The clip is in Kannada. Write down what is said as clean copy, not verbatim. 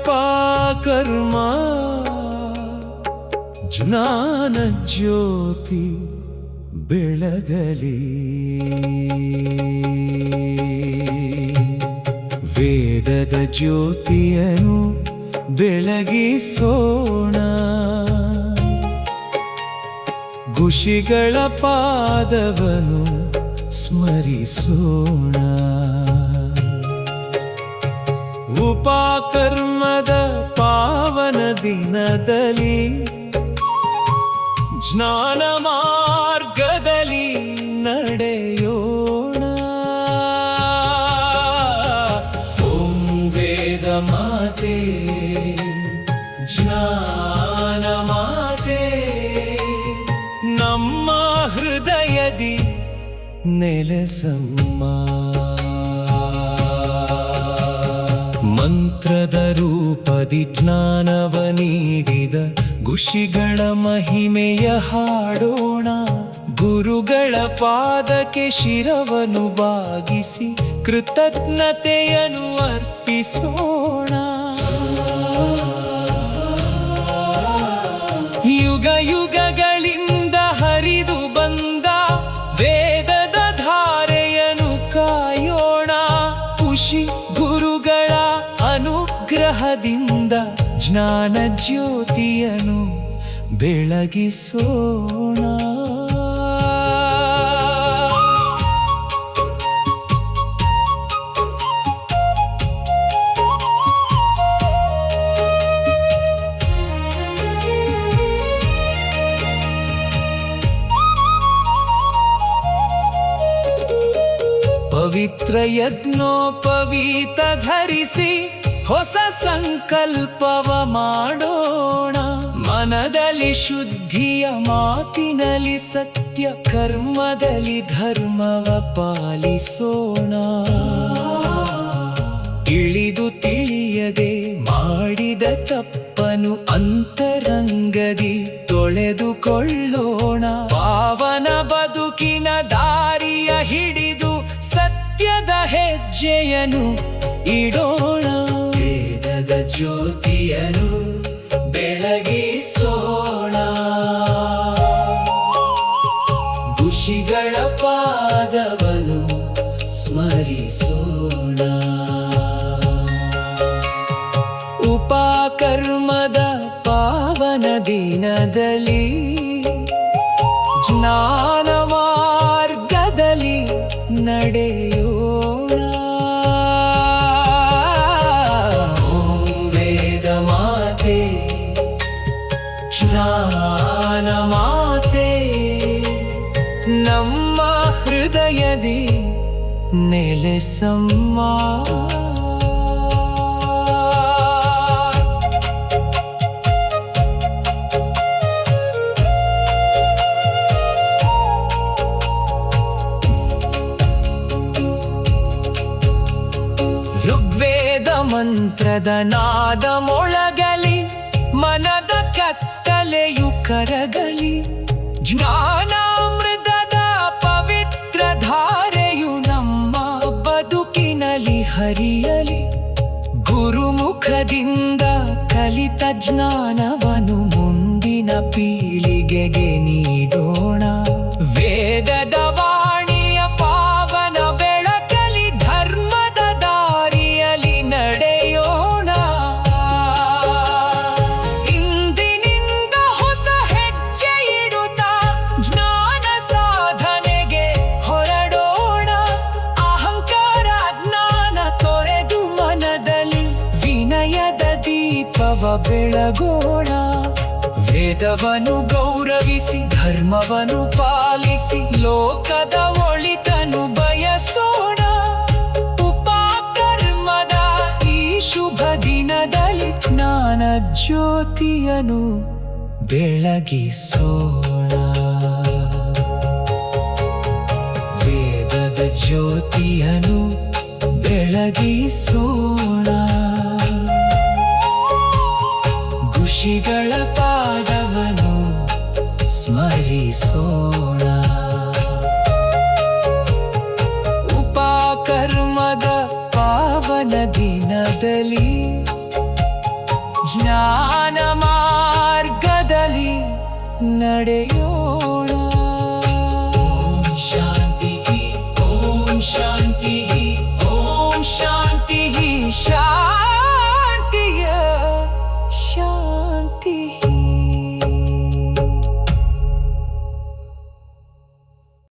ದೃಗ್ವೇದಮುಪಾಕರ್ಮ ಜ್ಞಾನ ಜ್ಯೋತಿ ಬೆಳಗಲಿ. ವೇದದ ಜ್ಯೋತಿಯನ್ನು ಬೆಳಗಿಸೋಣ, ಋಷಿಗಳ ಪಾದವನ್ನು ಸ್ಮರಿಸೋಣ. ಉಪಕರ್ಮದ ಪಾವನ ದಿನದಲ್ಲಿ ಜ್ಞಾನ ಮಾರ್ಗದಲ್ಲಿ ನಡೆಯೋಣ. ಓಂ ವೇದ ಮಾತೆ ಜ್ಞಾನ ಮಾತೆ, ನಮ್ಮ ಹೃದಯದಿ ನೆಲೆಸಮ್ಮ. ಮಂತ್ರದ ರೂಪದಿ ಜ್ಞಾನವ ನೀಡಿದ ಋಷಿಗಳ ಮಹಿಮೆಯ ಹಾಡೋಣ. ಗುರುಗಳ ಪಾದಕ್ಕೆ ಶಿರವನ್ನು ಬಾಗಿಸಿ ಕೃತಜ್ಞತೆಯನ್ನು ಅರ್ಪಿಸೋಣ. ಯುಗ ಯುಗಗಳಿಂದ ಹರಿದು ಬಂದ ವೇದದ ಧಾರೆಯನ್ನು ಕಾಯೋಣ. ಋಷಿ ಗುರುಗಳ ಅನುಗ್ರಹದಿಂದ ಜ್ಞಾನ ಜ್ಯೋತಿಯನ್ನು ಬೆಳಗಿಸೋಣ. ಪವಿತ್ರ ಯಜ್ಞೋಪವೀತ ಧರಿಸಿ ಹೊಸ ಸಂಕಲ್ಪವ ಮಾಡೋಣ. ಮನದಲ್ಲಿ ಶುದ್ಧಿಯ, ಮಾತಿನಲ್ಲಿ ಸತ್ಯ, ಕರ್ಮದಲ್ಲಿ ಧರ್ಮವ ಪಾಲಿಸೋಣ. ತಿಳಿದು ತಿಳಿಯದೆ ಮಾಡಿದ ತಪ್ಪನು ಅಂತರಂಗದಿ ತೊಳೆದುಕೊಳ್ಳೋಣ. ಪಾವನ ಬದುಕಿನ ದಾರಿಯ ಹಿಡಿದು ಸತ್ಯದ ಹೆಜ್ಜೆಯನ್ನು ಇಡೋಣ. ವೇದದ ಜ್ಯೋತಿಯನ್ನು ಬೆಳಗಿಸೋಣ. ಋಷಿಗಳ ಪಾದವನ್ನು ಸ್ಮರಿಸೋಣ. ಉಪಕರ್ಮದ ಪಾವನ ದಿನದಲ್ಲಿ ಜ್ಞಾನ ಮಾರ್ಗದಲ್ಲಿ ನಡೆಯೋಣ. ಓಂ ವೇದ ಮಾತೆ ಜ್ಞಾನ ಮಾತೆ, ನಮ್ಮ ಹೃದಯದಿ ನೆಲೆಸಮ್ಮ. ಋಗ್ವೇದ ಮಂತ್ರದ ನಾದ ಮೊಳಗಲಿ, ಮನದ ಕತ್ತಲೆಯು ಕರಗಲಿ. ಜ್ಞಾನಾಮೃತದ ಪವಿತ್ರ ಧಾರೆಯು ನಮ್ಮ ಬದುಕಿನಲ್ಲಿ ಹರಿಯಲಿ. ಗುರುಮುಖದಿಂದ ಕಲಿತ ಜ್ಞಾನವನ್ನು ಮುಂದಿನ ಪೀಳಿಗೆಗೆ ನೀಡೋಣ. ವೇದದ ವಾಣಿಯ ಪಾವನ ಬೆಳಕಲಿ, ಧರ್ಮದ ದಾರಿಯಲ್ಲಿ ನಡೆಯೋಣ. ಇಂದಿನಿಂದ ಹೊಸ ಹೆಜ್ಜೆ ಇಡುತ್ತಾ ಜ್ಞಾನ ಸಾಧನೆಗೆ ಹೊರಡೋಣ. ಅಹಂಕಾರ ಜ್ಞಾನ ತೊರೆದು ಮನದಲ್ಲಿ ವಿನಯದ ದೀಪವ ಬೆಳಗೋಣ. ವೇದವನ್ನು ಗೌರವಿಸಿ ಧರ್ಮವನ್ನು ಪಾಲಿಸಿ ಲೋಕದ ಒಳಿತನ್ನು ಬಯಸೋಣ. ಉಪಕರ್ಮದ ಈ ಶುಭ ದಿನದಲ್ಲಿ ಜ್ಞಾನ ಜ್ಯೋತಿಯನ್ನು ಬೆಳಗಿಸೋಣ. ಜ್ಯೋತಿಯನ್ನು ಬೆಳಗಿಸೋಣ. ಋಷಿಗಳ ಪಾದವನ್ನು ಸ್ಮರಿಸೋಣ. ಉಪಕರ್ಮದ ಪಾವನ ದಿನದಲ್ಲಿ ಜ್ಞಾನ ಮಾರ್ಗದಲ್ಲಿ ನಡೆಯ